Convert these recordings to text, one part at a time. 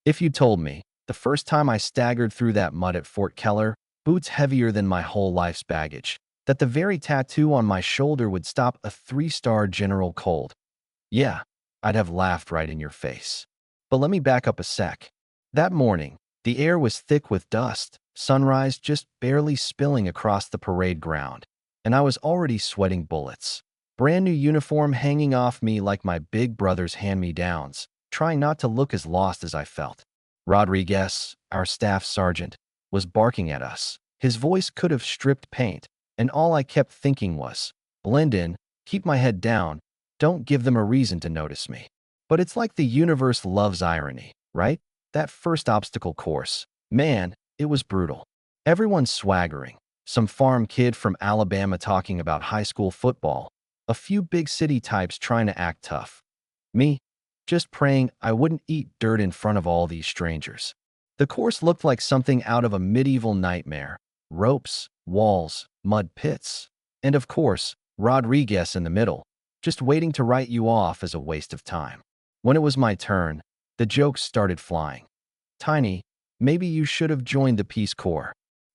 If you told me, the first time I staggered through that mud at Fort Keller, boots heavier than my whole life's baggage, that the very tattoo on my shoulder would stop a 3-star general cold, yeah, I'd have laughed right in your face. But let me back up a sec. That morning, the air was thick with dust, sunrise just barely spilling across the parade ground, and I was already sweating bullets. Brand new uniform hanging off me like my big brother's hand-me-downs, trying not to look as lost as I felt. Rodriguez, our staff sergeant, was barking at us. His voice could have stripped paint, and all I kept thinking was, blend in, keep my head down, don't give them a reason to notice me. But it's like the universe loves irony, right? That first obstacle course, man, it was brutal. Everyone swaggering, some farm kid from Alabama talking about high school football, a few big city types trying to act tough. Me, just praying I wouldn't eat dirt in front of all these strangers. The course looked like something out of a medieval nightmare. Ropes, walls, mud pits, and of course, Rodriguez in the middle, just waiting to write you off as a waste of time. When it was my turn, the jokes started flying. Tiny, maybe you should have joined the Peace Corps.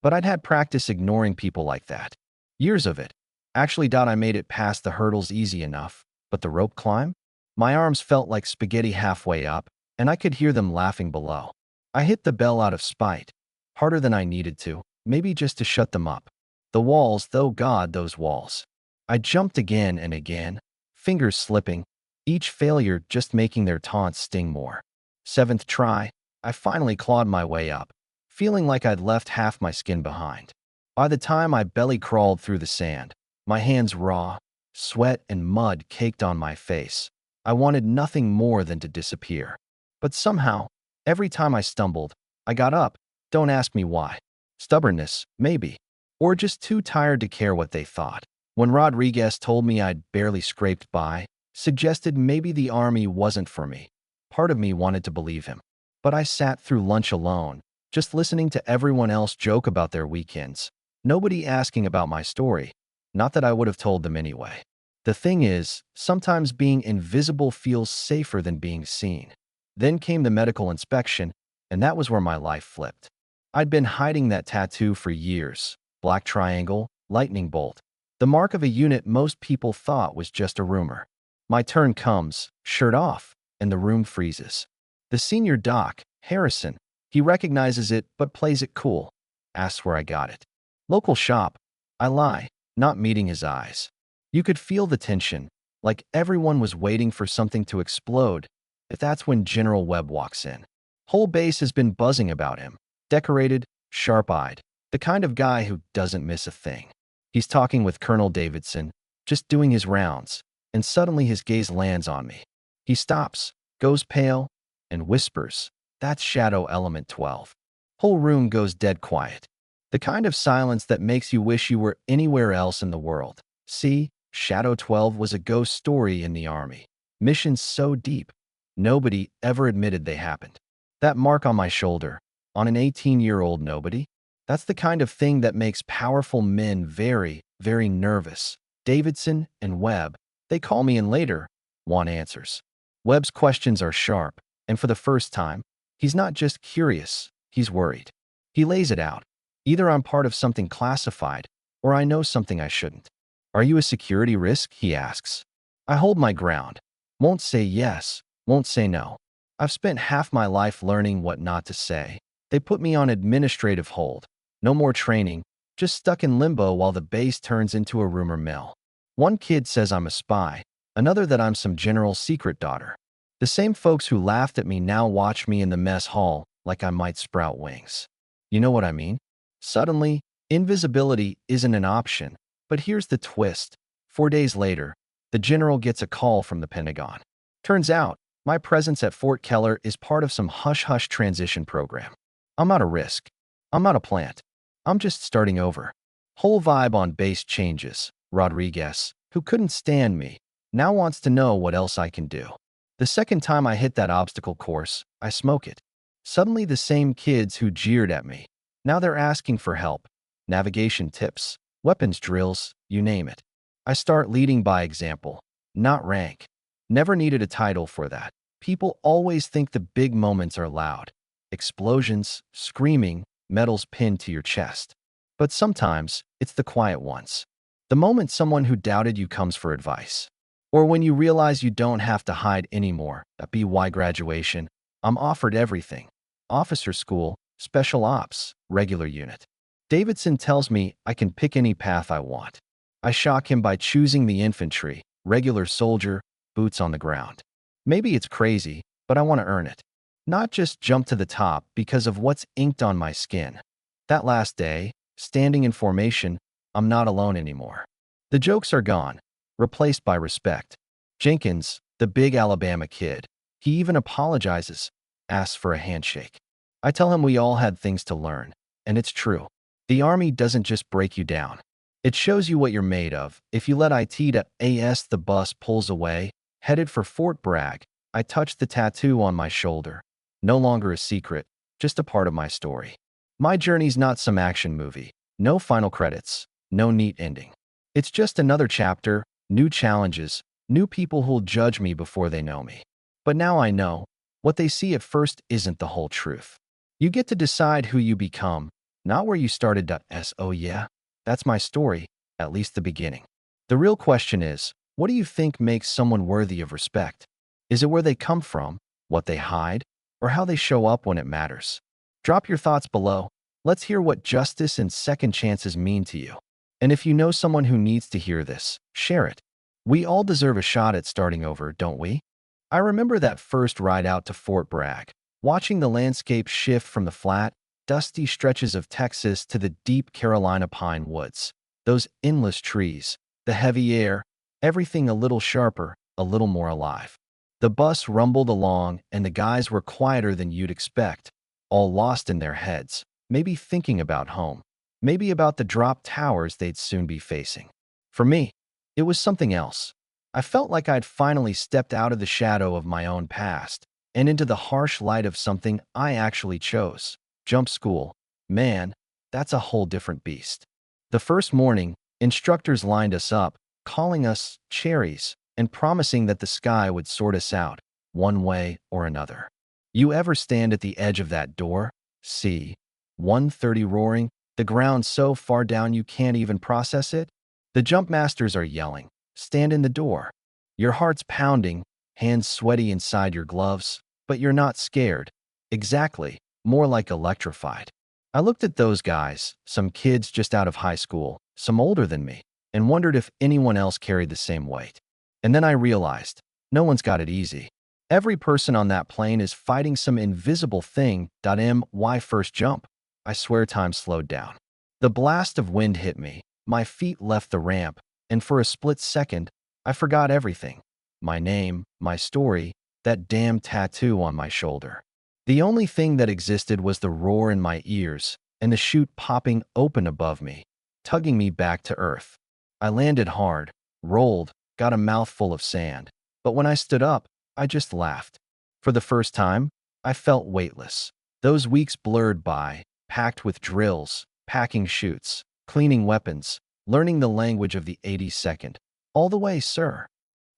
But I'd had practice ignoring people like that. Years of it. Actually, I made it past the hurdles easy enough, but the rope climb? My arms felt like spaghetti halfway up, and I could hear them laughing below. I hit the bell out of spite, harder than I needed to, maybe just to shut them up. The walls, though God, those walls. I jumped again and again, fingers slipping, each failure just making their taunts sting more. 7th try, I finally clawed my way up, feeling like I'd left half my skin behind. By the time I belly crawled through the sand, my hands raw, sweat and mud caked on my face, I wanted nothing more than to disappear. But somehow, every time I stumbled, I got up. Don't ask me why. Stubbornness, maybe. Or just too tired to care what they thought. When Rodriguez told me I'd barely scraped by, suggested maybe the army wasn't for me, part of me wanted to believe him. But I sat through lunch alone, just listening to everyone else joke about their weekends. Nobody asking about my story. Not that I would have told them anyway. The thing is, sometimes being invisible feels safer than being seen. Then came the medical inspection, and that was where my life flipped. I'd been hiding that tattoo for years. Black triangle, lightning bolt. The mark of a unit most people thought was just a rumor. My turn comes, shirt off, and the room freezes. The senior doc, Harrison, he recognizes it but plays it cool. Asks where I got it. Local shop. I lie, not meeting his eyes. You could feel the tension, like everyone was waiting for something to explode. If that's when General Webb walks in. Whole base has been buzzing about him. Decorated, sharp-eyed, the kind of guy who doesn't miss a thing. He's talking with Colonel Davidson, just doing his rounds, and suddenly his gaze lands on me. He stops, goes pale, and whispers, "That's Shadow Element 12. Whole room goes dead quiet. The kind of silence that makes you wish you were anywhere else in the world. See, Shadow 12 was a ghost story in the Army. Missions so deep, nobody ever admitted they happened. That mark on my shoulder, on an 18-year-old nobody, that's the kind of thing that makes powerful men very, very nervous. Davidson and Webb, they call me in later, want answers. Webb's questions are sharp, and for the first time, he's not just curious, he's worried. He lays it out. Either I'm part of something classified, or I know something I shouldn't. Are you a security risk? He asks. I hold my ground. Won't say yes, won't say no. I've spent half my life learning what not to say. They put me on administrative hold. No more training, just stuck in limbo while the base turns into a rumor mill. One kid says I'm a spy, another that I'm some general's secret daughter. The same folks who laughed at me now watch me in the mess hall like I might sprout wings. You know what I mean? Suddenly, invisibility isn't an option. But here's the twist. 4 days later, the general gets a call from the Pentagon. Turns out, my presence at Fort Keller is part of some hush-hush transition program. I'm not a risk. I'm not a plant. I'm just starting over. Whole vibe on base changes. Rodriguez, who couldn't stand me, now wants to know what else I can do. The second time I hit that obstacle course, I smoke it. Suddenly the same kids who jeered at me, now they're asking for help. Navigation tips, weapons drills, you name it. I start leading by example, not rank. Never needed a title for that. People always think the big moments are loud. explosions, screaming, metals pinned to your chest. But sometimes, it's the quiet ones. The moment someone who doubted you comes for advice. Or when you realize you don't have to hide anymore. At BY graduation, I'm offered everything. Officer school, special ops, regular unit. Davidson tells me I can pick any path I want. I shock him by choosing the infantry, regular soldier, boots on the ground. Maybe it's crazy, but I want to earn it. Not just jump to the top because of what's inked on my skin. That last day, standing in formation, I'm not alone anymore. The jokes are gone, replaced by respect. Jenkins, the big Alabama kid, he even apologizes, asks for a handshake. I tell him we all had things to learn, and it's true. The Army doesn't just break you down. It shows you what you're made of. If you let IT to AS, the bus pulls away, headed for Fort Bragg. I touch the tattoo on my shoulder. No longer a secret, just a part of my story. My journey's not some action movie. No final credits, no neat ending. It's just another chapter, new challenges, new people who'll judge me before they know me. But now I know, what they see at first isn't the whole truth. You get to decide who you become, not where you started. Oh yeah, that's my story, at least the beginning. The real question is, what do you think makes someone worthy of respect? Is it where they come from, what they hide, or how they show up when it matters? Drop your thoughts below. Let's hear what justice and second chances mean to you. And if you know someone who needs to hear this, share it. We all deserve a shot at starting over, don't we? I remember that first ride out to Fort Bragg, watching the landscape shift from the flat, dusty stretches of Texas to the deep Carolina pine woods. Those endless trees, the heavy air, everything a little sharper, a little more alive. The bus rumbled along, and the guys were quieter than you'd expect, all lost in their heads, maybe thinking about home, maybe about the dropped towers they'd soon be facing. For me, it was something else. I felt like I'd finally stepped out of the shadow of my own past and into the harsh light of something I actually chose. Jump school. Man, that's a whole different beast. The first morning, instructors lined us up, calling us cherries and promising that the sky would sort us out, one way or another. You ever stand at the edge of that door? See, 130 roaring, the ground so far down you can't even process it? The jump masters are yelling, stand in the door. Your heart's pounding, hands sweaty inside your gloves, but you're not scared. Exactly, more like electrified. I looked at those guys, some kids just out of high school, some older than me, and wondered if anyone else carried the same weight. And then I realized, no one's got it easy. Every person on that plane is fighting some invisible thing. My first jump. I swear time slowed down. The blast of wind hit me, my feet left the ramp, and for a split second, I forgot everything. My name, my story, that damn tattoo on my shoulder. The only thing that existed was the roar in my ears and the chute popping open above me, tugging me back to earth. I landed hard, rolled, got a mouthful of sand, but when I stood up, I just laughed. For the first time, I felt weightless. Those weeks blurred by, packed with drills, packing chutes, cleaning weapons, learning the language of the 82nd. All the way, sir.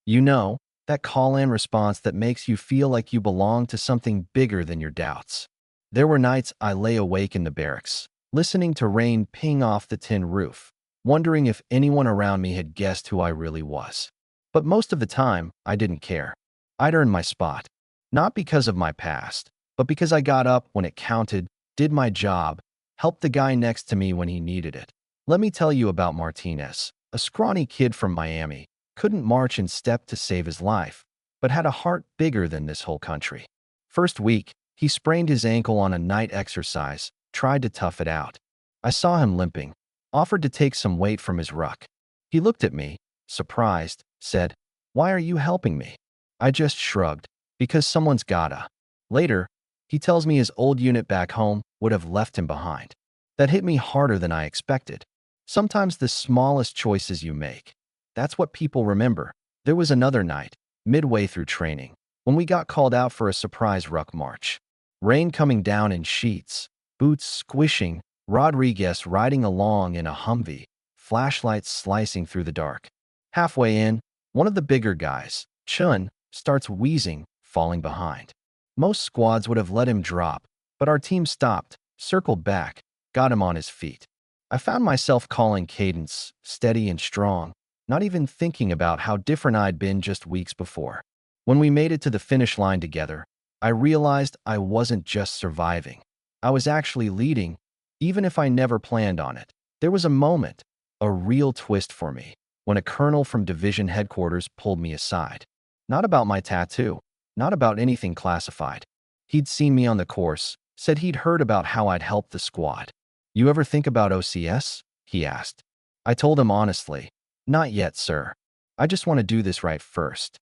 You know, that call-in response that makes you feel like you belong to something bigger than your doubts. There were nights I lay awake in the barracks, listening to rain ping off the tin roof, wondering if anyone around me had guessed who I really was. But most of the time, I didn't care. I'd earned my spot, not because of my past, but because I got up when it counted, did my job, helped the guy next to me when he needed it. Let me tell you about Martinez, a scrawny kid from Miami, couldn't march in step to save his life, but had a heart bigger than this whole country. First week, he sprained his ankle on a night exercise, tried to tough it out. I saw him limping, offered to take some weight from his ruck. He looked at me, surprised, said, "Why are you helping me?" I just shrugged, because someone's gotta. Later, he tells me his old unit back home would have left him behind. That hit me harder than I expected. Sometimes the smallest choices you make. That's what people remember. There was another night, midway through training, when we got called out for a surprise ruck march. Rain coming down in sheets, boots squishing, Rodriguez riding along in a Humvee, flashlights slicing through the dark. Halfway in, one of the bigger guys, Chun, starts wheezing, falling behind. Most squads would have let him drop, But our team stopped, circled back, got him on his feet. I found myself calling cadence, steady and strong, not even thinking about how different I'd been just weeks before. When we made it to the finish line together, I realized I wasn't just surviving. I was actually leading, even if I never planned on it. There was a moment, a real twist for me, when a colonel from division headquarters pulled me aside. Not about my tattoo, not about anything classified. He'd seen me on the course, said he'd heard about how I'd helped the squad. "You ever think about OCS?" he asked. I told him honestly, "Not yet, sir. I just want to do this right first."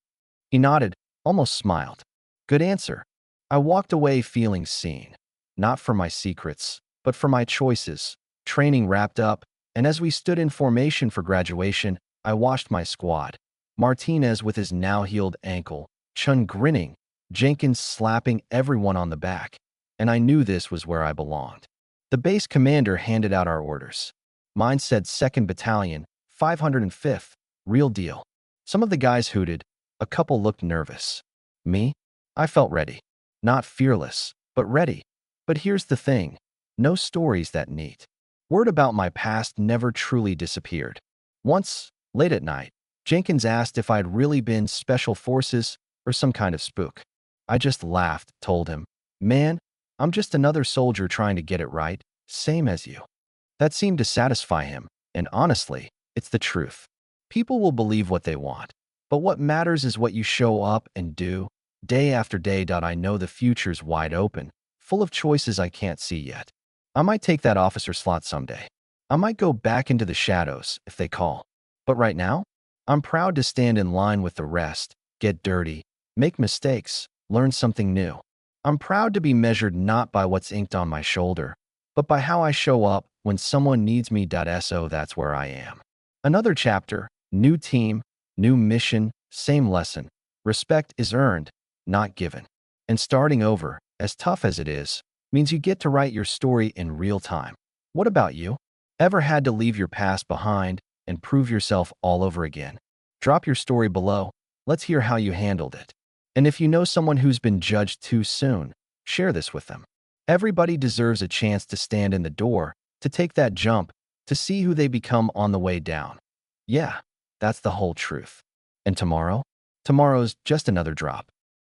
He nodded, almost smiled. Good answer. I walked away feeling seen. Not for my secrets, but for my choices. Training wrapped up, and as we stood in formation for graduation, I watched my squad. Martinez with his now-healed ankle, Chun grinning, Jenkins slapping everyone on the back. And I knew this was where I belonged. The base commander handed out our orders. Mine said 2nd Battalion, 505th, real deal. Some of the guys hooted. A couple looked nervous. Me? I felt ready. Not fearless, but ready. But here's the thing. No stories that neat. Word about my past never truly disappeared. Once, late at night, Jenkins asked if I'd really been Special Forces or some kind of spook. I just laughed, told him, "Man, I'm just another soldier trying to get it right, same as you." That seemed to satisfy him, and honestly, it's the truth. People will believe what they want, but what matters is what you show up and do, day after day. I know the future's wide open, full of choices I can't see yet. I might take that officer slot someday. I might go back into the shadows if they call. But right now, I'm proud to stand in line with the rest, get dirty, make mistakes, learn something new. I'm proud to be measured not by what's inked on my shoulder, but by how I show up when someone needs me. So that's where I am. Another chapter, new team, new mission, same lesson. Respect is earned, not given. And starting over, as tough as it is, means you get to write your story in real time. What about you? Ever had to leave your past behind and prove yourself all over again? Drop your story below. Let's hear how you handled it. And if you know someone who's been judged too soon, share this with them. Everybody deserves a chance to stand in the door, to take that jump, to see who they become on the way down. Yeah, that's the whole truth. And tomorrow? Tomorrow's just another drop.